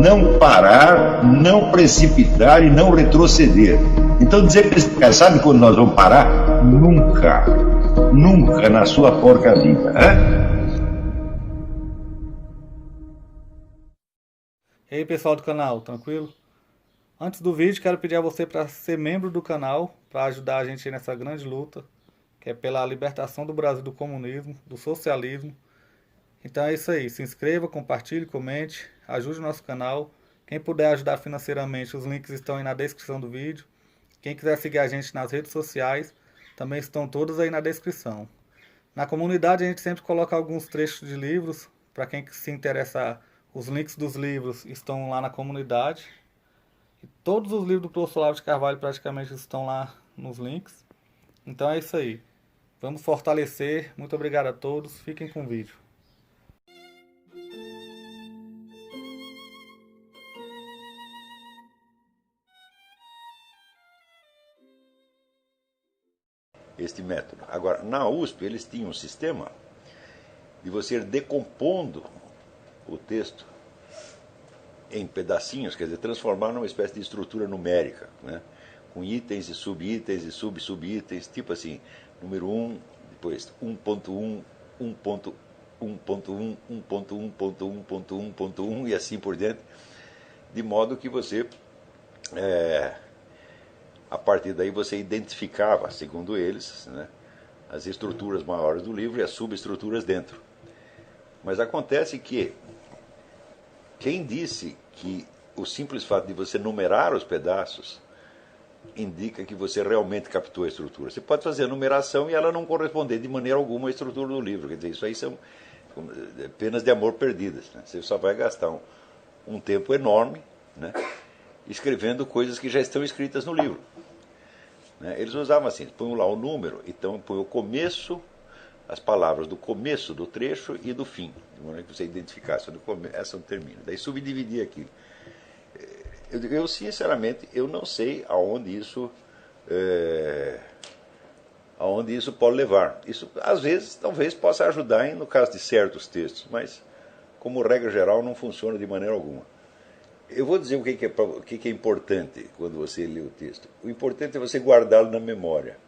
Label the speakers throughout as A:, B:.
A: não parar, não precipitar e não retroceder. Então dizer para esse cara, sabe quando nós vamos parar? Nunca. Nunca na sua porca vida.
B: E aí pessoal do canal, tranquilo? Antes do vídeo, quero pedir a você para ser membro do canal, para ajudar a gente nessa grande luta, que é pela libertação do Brasil do comunismo, do socialismo. Então é isso aí, se inscreva, compartilhe, comente, ajude o nosso canal. Quem puder ajudar financeiramente, os links estão aí na descrição do vídeo. Quem quiser seguir a gente nas redes sociais, também estão todos aí na descrição. Na comunidade a gente sempre coloca alguns trechos de livros, para quem se interessar, os links dos livros estão lá na comunidade. E todos os livros do professor Olavo de Carvalho praticamente estão lá nos links. Então é isso aí. Vamos fortalecer. Muito obrigado a todos. Fiquem com o vídeo.
C: Este método. Agora, na USP, eles tinham um sistema de você ir decompondo o texto em pedacinhos, quer dizer, transformar numa espécie de estrutura numérica, né? Com itens e subitens e subitens, tipo assim, número 1, depois 1.1, 1.1, 1.1, 1.1.1.1.1 e assim por diante, de modo que você, a partir daí você identificava, segundo eles, né, as estruturas maiores do livro e as subestruturas dentro. Mas acontece que quem disse que o simples fato de você numerar os pedaços indica que você realmente captou a estrutura? Você pode fazer a numeração e ela não corresponder de maneira alguma à estrutura do livro. Quer dizer, isso aí são penas de amor perdidas, né? Você só vai gastar um tempo enorme, né, escrevendo coisas que já estão escritas no livro. Né? Eles usavam assim, põem lá o número, então põe o começo, as palavras do começo do trecho e do fim, de maneira que você identificasse onde começa e onde termina. Daí subdividir aquilo. Eu sinceramente, eu não sei aonde isso pode levar. Isso, às vezes, talvez possa ajudar no caso de certos textos, mas, como regra geral, não funciona de maneira alguma. Eu vou dizer o que é importante quando você lê o texto. O importante é você guardá-lo na memória.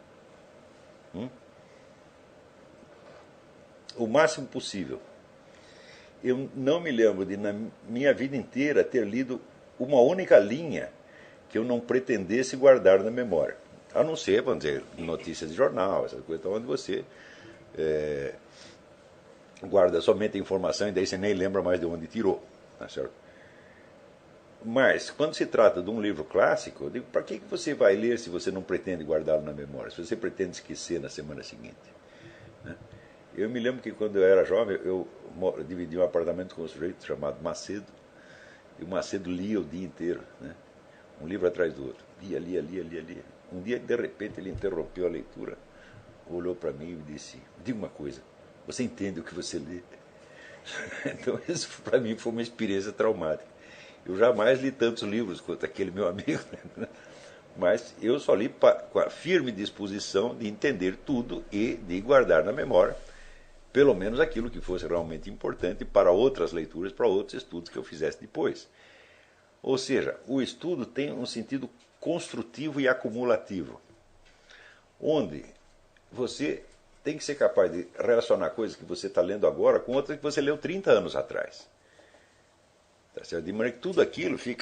C: O máximo possível. Eu não me lembro de, na minha vida inteira, ter lido uma única linha que eu não pretendesse guardar na memória. A não ser, vamos dizer, notícias de jornal, essas coisas, onde você guarda somente a informação e daí você nem lembra mais de onde tirou. Tá certo? Mas, quando se trata de um livro clássico, eu digo, para que você vai ler se você não pretende guardá-lo na memória, se você pretende esquecer na semana seguinte? Né? Eu me lembro que quando eu era jovem, eu dividi um apartamento com um sujeito chamado Macedo, e o Macedo lia o dia inteiro, né? Um livro atrás do outro. Lia. Um dia, de repente, ele interrompeu a leitura, olhou para mim e disse, diga uma coisa, você entende o que você lê? Então, isso para mim foi uma experiência traumática. Eu jamais li tantos livros quanto aquele meu amigo, né? Mas eu só li com a firme disposição de entender tudo e de guardar na memória, pelo menos aquilo que fosse realmente importante para outras leituras, para outros estudos que eu fizesse depois. Ou seja, o estudo tem um sentido construtivo e acumulativo, onde você tem que ser capaz de relacionar coisas que você está lendo agora com outras que você leu 30 anos atrás. De maneira que tudo aquilo você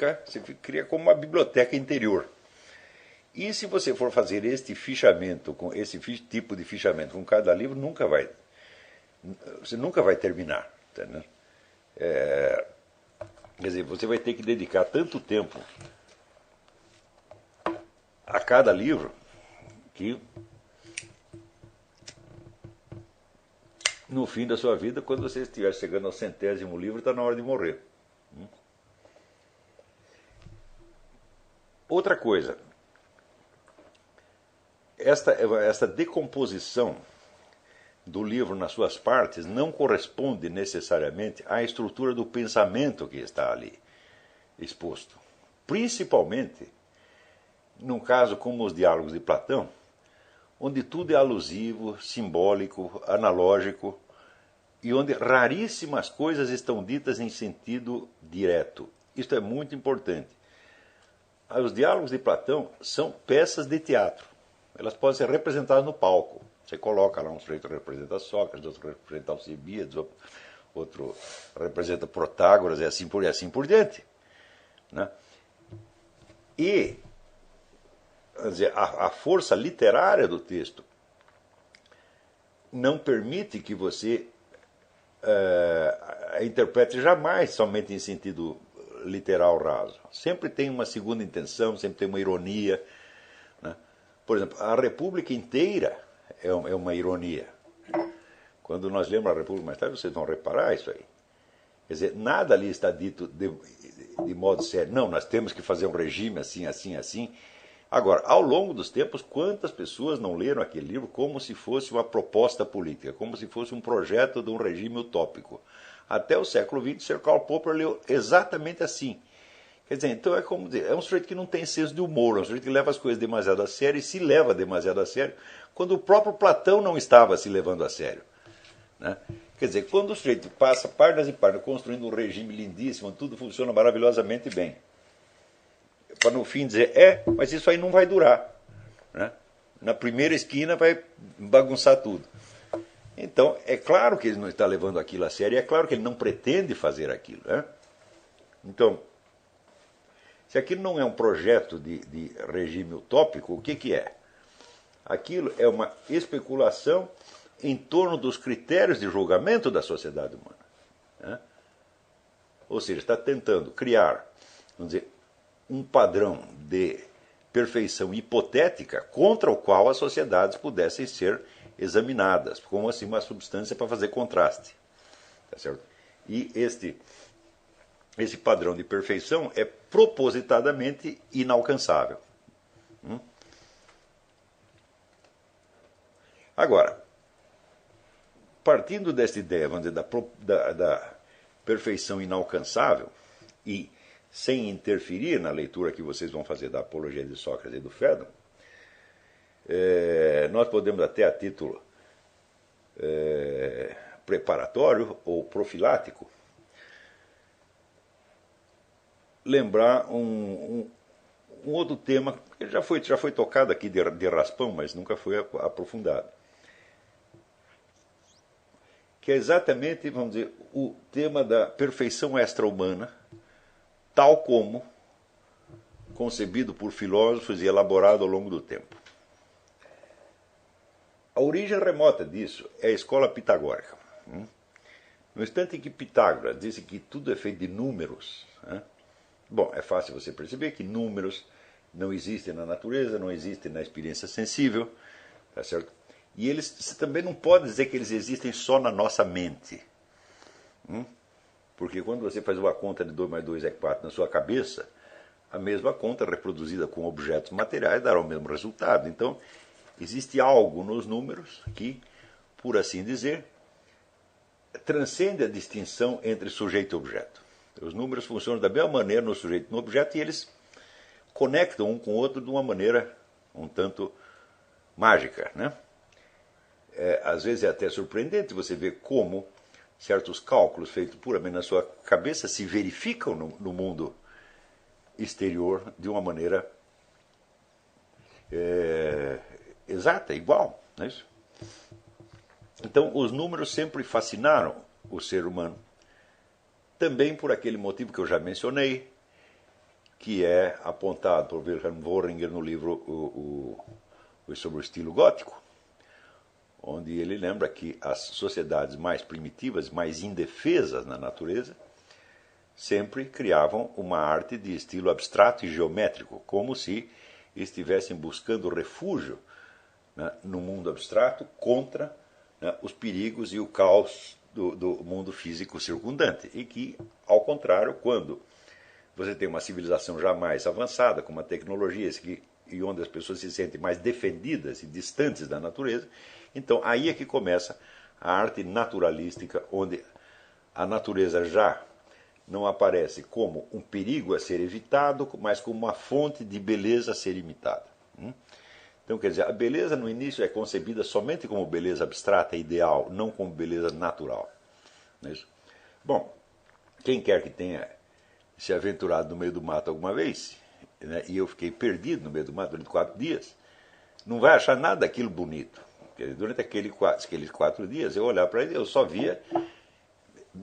C: cria como uma biblioteca interior. E se você for fazer este fichamento, com esse tipo de fichamento com cada livro, você nunca vai terminar. Entendeu? Quer dizer, você vai ter que dedicar tanto tempo a cada livro que no fim da sua vida, quando você estiver chegando ao 100º livro, está na hora de morrer. Outra coisa, esta decomposição do livro nas suas partes não corresponde necessariamente à estrutura do pensamento que está ali exposto. Principalmente num caso como os diálogos de Platão, onde tudo é alusivo, simbólico, analógico, e onde raríssimas coisas estão ditas em sentido direto. Isto é muito importante. Os diálogos de Platão são peças de teatro. Elas podem ser representadas no palco. Você coloca lá um sujeito representa Sócrates, outro representa Alcibíades, outro representa Protágoras e assim por diante. Né? E quer dizer, a força literária do texto não permite que você interprete jamais somente em sentido literal raso. Sempre tem uma segunda intenção, sempre tem uma ironia. Né? Por exemplo, a República inteira é uma ironia. Quando nós lemos a República mais tarde, vocês vão reparar isso aí. Quer dizer, nada ali está dito de modo sério. Não, nós temos que fazer um regime assim, assim, assim. Agora, ao longo dos tempos, quantas pessoas não leram aquele livro como se fosse uma proposta política, como se fosse um projeto de um regime utópico? Até o século XX, Sir Karl Popper leu exatamente assim. Quer dizer, então é como dizer, é um sujeito que não tem senso de humor, é um sujeito que leva as coisas demasiado a sério e se leva demasiado a sério, quando o próprio Platão não estava se levando a sério. Né? Quer dizer, quando o sujeito passa páginas e páginas construindo um regime lindíssimo, tudo funciona maravilhosamente bem, para no fim dizer, mas isso aí não vai durar. Né? Na primeira esquina vai bagunçar tudo. Então, é claro que ele não está levando aquilo a sério, e é claro que ele não pretende fazer aquilo. Né? Então, se aquilo não é um projeto de regime utópico, o que é? Aquilo é uma especulação em torno dos critérios de julgamento da sociedade humana. Né? Ou seja, está tentando criar, vamos dizer, um padrão de perfeição hipotética contra o qual as sociedades pudessem ser examinadas, como assim uma substância para fazer contraste. Tá certo? E esse padrão de perfeição é propositadamente inalcançável. Agora, partindo desta ideia, vamos dizer, da perfeição inalcançável, e sem interferir na leitura que vocês vão fazer da Apologia de Sócrates e do Fédon, nós podemos até a título preparatório ou profilático lembrar um outro tema que já foi tocado aqui de raspão, mas nunca foi aprofundado, que é exatamente, vamos dizer, o tema da perfeição extra-humana, tal como concebido por filósofos e elaborado ao longo do tempo. A origem remota disso é a escola pitagórica. No instante em que Pitágoras disse que tudo é feito de números, bom, é fácil você perceber que números não existem na natureza, não existem na experiência sensível, tá certo? E eles também não podem dizer que eles existem só na nossa mente. Porque quando você faz uma conta de 2 mais 2 é 4 na sua cabeça, a mesma conta reproduzida com objetos materiais dará o mesmo resultado. Então, existe algo nos números que, por assim dizer, transcende a distinção entre sujeito e objeto. Os números funcionam da mesma maneira no sujeito e no objeto e eles conectam um com o outro de uma maneira um tanto mágica. Né? Às vezes é até surpreendente você ver como certos cálculos feitos puramente na sua cabeça se verificam no mundo exterior de uma maneira exata, igual. Não é isso? Então, os números sempre fascinaram o ser humano, também por aquele motivo que eu já mencionei, que é apontado por Wilhelm Worringer no livro sobre o estilo gótico, onde ele lembra que as sociedades mais primitivas, mais indefesas na natureza, sempre criavam uma arte de estilo abstrato e geométrico, como se estivessem buscando refúgio, né, no mundo abstrato contra, né, os perigos e o caos do mundo físico circundante. E que, ao contrário, quando você tem uma civilização já mais avançada, com uma tecnologia e onde as pessoas se sentem mais defendidas e distantes da natureza, então aí é que começa a arte naturalística, onde a natureza já não aparece como um perigo a ser evitado, mas como uma fonte de beleza a ser imitada. Então, quer dizer, a beleza no início é concebida somente como beleza abstrata e ideal, não como beleza natural. Não é isso? Bom, quem quer que tenha se aventurado no meio do mato alguma vez, né, e eu fiquei perdido no meio do mato durante 4 dias, não vai achar nada daquilo bonito. Porque durante aqueles 4 dias, eu olhava para ele, eu só via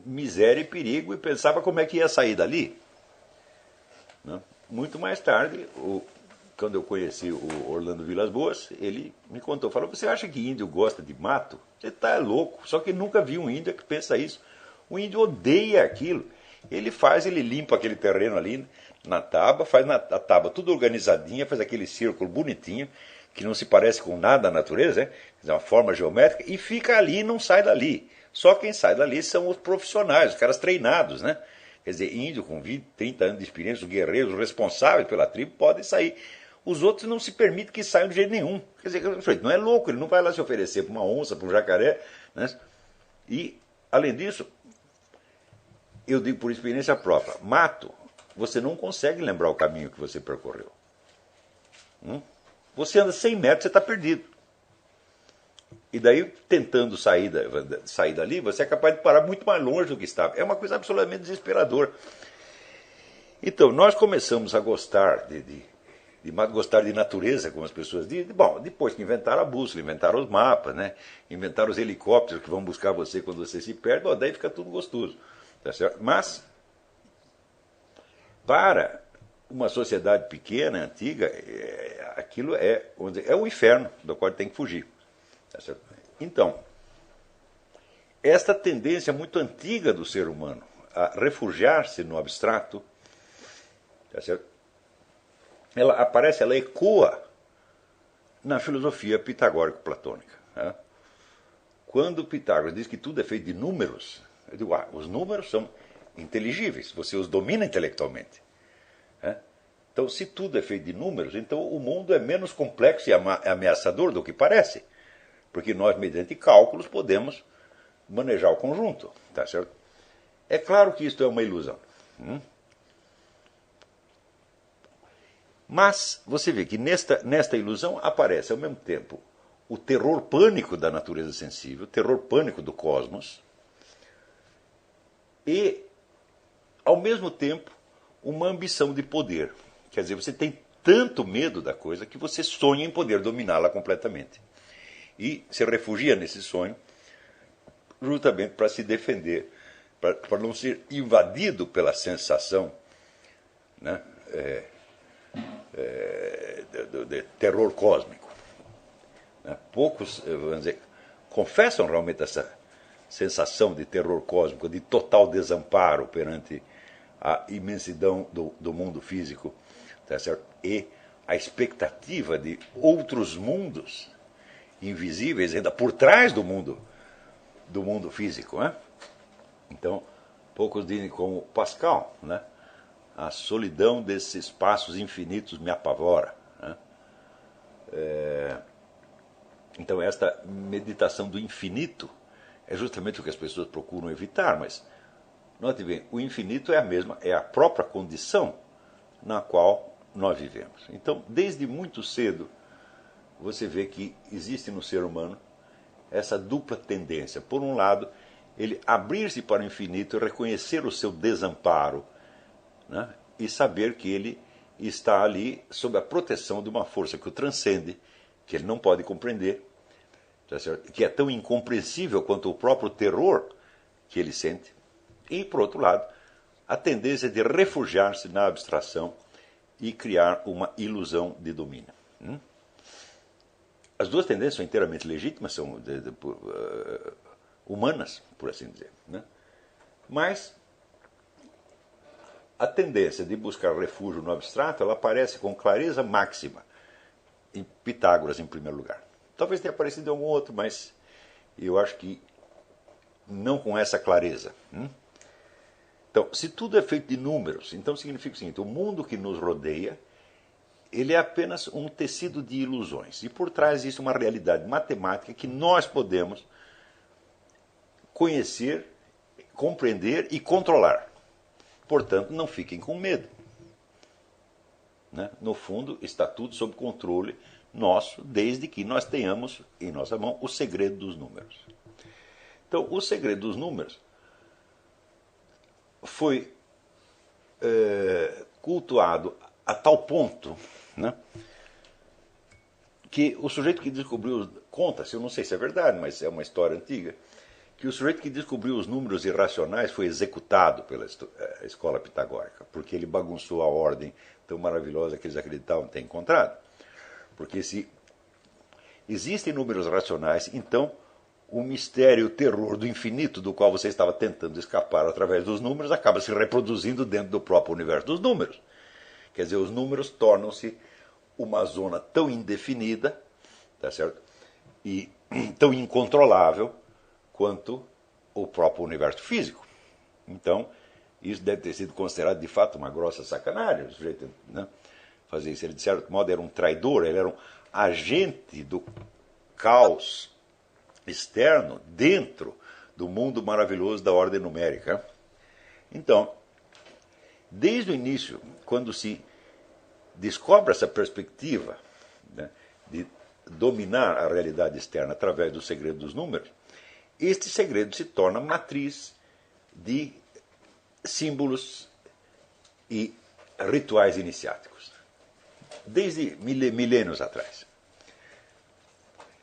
C: miséria e perigo e pensava como é que ia sair dali. Né? Muito mais tarde, quando eu conheci o Orlando Vilas Boas, ele me contou, falou, você acha que índio gosta de mato? Você está louco, só que nunca vi um índio que pensa isso. O índio odeia aquilo. Ele limpa aquele terreno ali na tábua, faz a tábua tudo organizadinha, faz aquele círculo bonitinho, que não se parece com nada à natureza, né? É uma forma geométrica, e fica ali e não sai dali. Só quem sai dali são os profissionais, os caras treinados, né? Quer dizer, índio com 20, 30 anos de experiência, os guerreiros, os responsáveis pela tribo, podem sair. Os outros não se permitem que saiam de jeito nenhum. Quer dizer, não é louco, ele não vai lá se oferecer para uma onça, para um jacaré. Né? E, além disso, eu digo por experiência própria, mato, você não consegue lembrar o caminho que você percorreu. Você anda 100 metros, você está perdido. E daí, tentando sair dali, você é capaz de parar muito mais longe do que estava. É uma coisa absolutamente desesperadora. Então, nós começamos a gostar gostar de natureza, como as pessoas dizem. Bom, depois que inventaram a bússola, inventaram os mapas, né? Inventaram os helicópteros que vão buscar você quando você se perde, bom, daí fica tudo gostoso. Tá certo? Mas, para uma sociedade pequena, antiga, aquilo vamos dizer, é o inferno do qual tem que fugir. Tá certo? Então, esta tendência muito antiga do ser humano a refugiar-se no abstrato, tá certo? Ela aparece, ela ecoa na filosofia pitagórico-platônica. Né? Quando Pitágoras diz que tudo é feito de números, eu digo, os números são inteligíveis, você os domina intelectualmente. Né? Então, se tudo é feito de números, então o mundo é menos complexo e ameaçador do que parece. Porque nós, mediante cálculos, podemos manejar o conjunto. Tá certo? É claro que isto é uma ilusão. Mas você vê que nesta ilusão aparece ao mesmo tempo o terror pânico da natureza sensível, o terror pânico do cosmos, e, ao mesmo tempo, uma ambição de poder. Quer dizer, você tem tanto medo da coisa que você sonha em poder dominá-la completamente. E se refugia nesse sonho justamente para se defender, para não ser invadido pela sensação, né, de terror cósmico. Né? Poucos, vamos dizer, confessam realmente essa sensação de terror cósmico, de total desamparo perante a imensidão do mundo físico, tá certo? E a expectativa de outros mundos invisíveis ainda por trás do mundo físico. Né? Então, poucos dizem como Pascal, né? A solidão desses espaços infinitos me apavora. Né? Então, esta meditação do infinito é justamente o que as pessoas procuram evitar, mas note bem, o infinito é a própria condição na qual nós vivemos. Então, desde muito cedo, você vê que existe no ser humano essa dupla tendência. Por um lado, ele abrir-se para o infinito e reconhecer o seu desamparo, né? E saber que ele está ali sob a proteção de uma força que o transcende, que ele não pode compreender, tá certo? Que é tão incompreensível quanto o próprio terror que ele sente. E, por outro lado, a tendência de refugiar-se na abstração e criar uma ilusão de domínio. As duas tendências são inteiramente legítimas, são humanas, por assim dizer. Né? Mas a tendência de buscar refúgio no abstrato, ela aparece com clareza máxima em Pitágoras, em primeiro lugar. Talvez tenha aparecido em algum outro, mas eu acho que não com essa clareza. Então, se tudo é feito de números, então significa o seguinte, o mundo que nos rodeia, ele é apenas um tecido de ilusões. E por trás existe uma realidade matemática que nós podemos conhecer, compreender e controlar. Portanto, não fiquem com medo. Né? No fundo, está tudo sob controle nosso, desde que nós tenhamos em nossa mão o segredo dos números. Então, o segredo dos números foi cultuado a tal ponto, né, que o sujeito que descobriu, conta-se, eu não sei se é verdade, mas é uma história antiga, que o sujeito que descobriu os números irracionais foi executado pela escola pitagórica, porque ele bagunçou a ordem tão maravilhosa que eles acreditavam ter encontrado. Porque se existem números racionais, então o mistério, o terror do infinito do qual você estava tentando escapar através dos números acaba se reproduzindo dentro do próprio universo dos números. Quer dizer, os números tornam-se uma zona tão indefinida, tá certo? E tão incontrolável quanto o próprio universo físico. Então, isso deve ter sido considerado de fato uma grossa sacanagem, o sujeito, né, fazer isso. Ele, de certo modo, era um traidor, ele era um agente do caos externo dentro do mundo maravilhoso da ordem numérica. Então, desde o início, quando se descobre essa perspectiva, né, de dominar a realidade externa através do segredo dos números, este segredo se torna matriz de símbolos e rituais iniciáticos. Desde milênios atrás.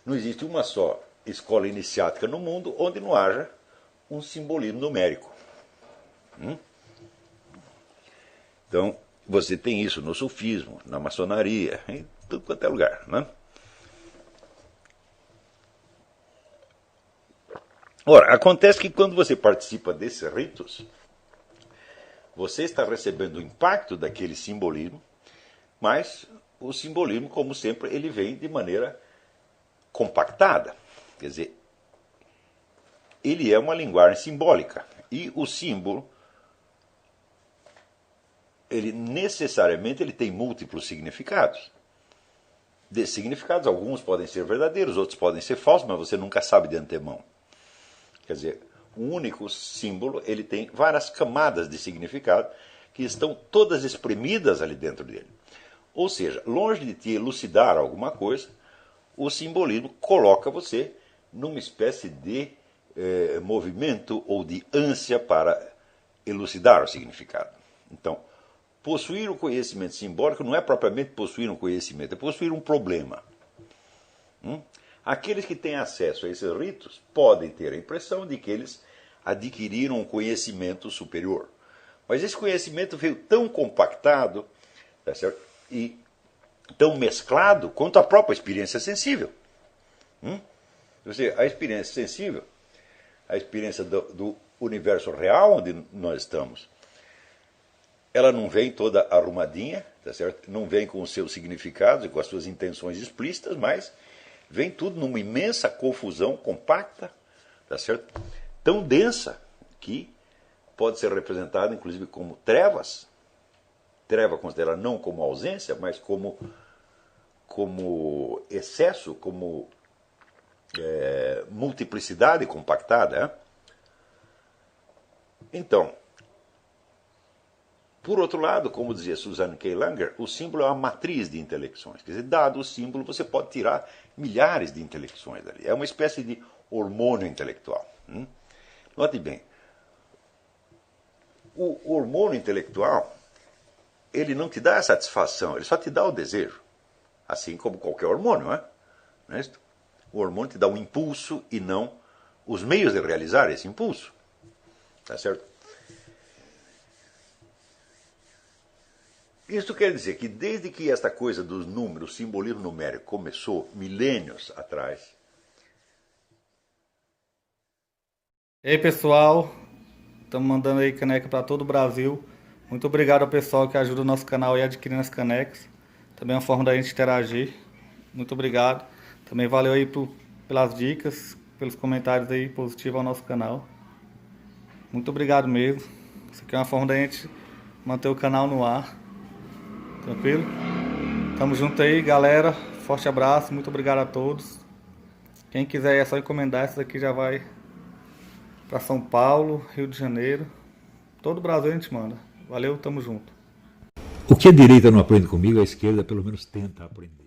C: Não existe uma só escola iniciática no mundo onde não haja um simbolismo numérico. Então, você tem isso no sufismo, na maçonaria, em tudo quanto é lugar, né? Ora, acontece que quando você participa desses ritos, você está recebendo o impacto daquele simbolismo, mas o simbolismo, como sempre, ele vem de maneira compactada. Quer dizer, ele é uma linguagem simbólica. E o símbolo, ele necessariamente ele tem múltiplos significados. Desses significados, alguns podem ser verdadeiros, outros podem ser falsos, mas você nunca sabe de antemão. Quer dizer, um único símbolo ele tem várias camadas de significado que estão todas espremidas ali dentro dele. Ou seja, longe de te elucidar alguma coisa, o simbolismo coloca você numa espécie de movimento ou de ânsia para elucidar o significado. Então, possuir o conhecimento simbólico não é propriamente possuir um conhecimento, é possuir um problema. Aqueles que têm acesso a esses ritos podem ter a impressão de que eles adquiriram um conhecimento superior. Mas esse conhecimento veio tão compactado, tá certo? E tão mesclado quanto a própria experiência sensível. Ou seja, a experiência sensível, a experiência do universo real onde nós estamos, ela não vem toda arrumadinha, tá certo? Não vem com os seus significados e com as suas intenções explícitas, mas vem tudo numa imensa confusão compacta, tá certo? Tão densa que pode ser representada inclusive como trevas. Treva considerada não como ausência, mas como excesso, como multiplicidade compactada. Então, por outro lado, como dizia Susan K. Langer, o símbolo é uma matriz de intelecções. Quer dizer, dado o símbolo, você pode tirar milhares de intelecções dali. É uma espécie de hormônio intelectual. Note bem, o hormônio intelectual, ele não te dá a satisfação, ele só te dá o desejo. Assim como qualquer hormônio, não é? O hormônio te dá um impulso e não os meios de realizar esse impulso. Tá certo? Isso quer dizer que desde que esta coisa dos números, simbolismo numérico, começou milênios atrás.
B: E aí, pessoal, estamos mandando aí caneca para todo o Brasil. Muito obrigado ao pessoal que ajuda o nosso canal aí adquirindo as canecas. Também é uma forma da gente interagir. Muito obrigado. Também valeu aí pelas dicas, pelos comentários aí positivos ao nosso canal. Muito obrigado mesmo. Isso aqui é uma forma da gente manter o canal no ar. Tranquilo? Tamo junto aí, galera. Forte abraço, muito obrigado a todos. Quem quiser é só encomendar, essa daqui já vai para São Paulo, Rio de Janeiro. Todo o Brasil a gente manda. Valeu, tamo junto.
D: O que a direita não aprende comigo, a esquerda pelo menos tenta aprender.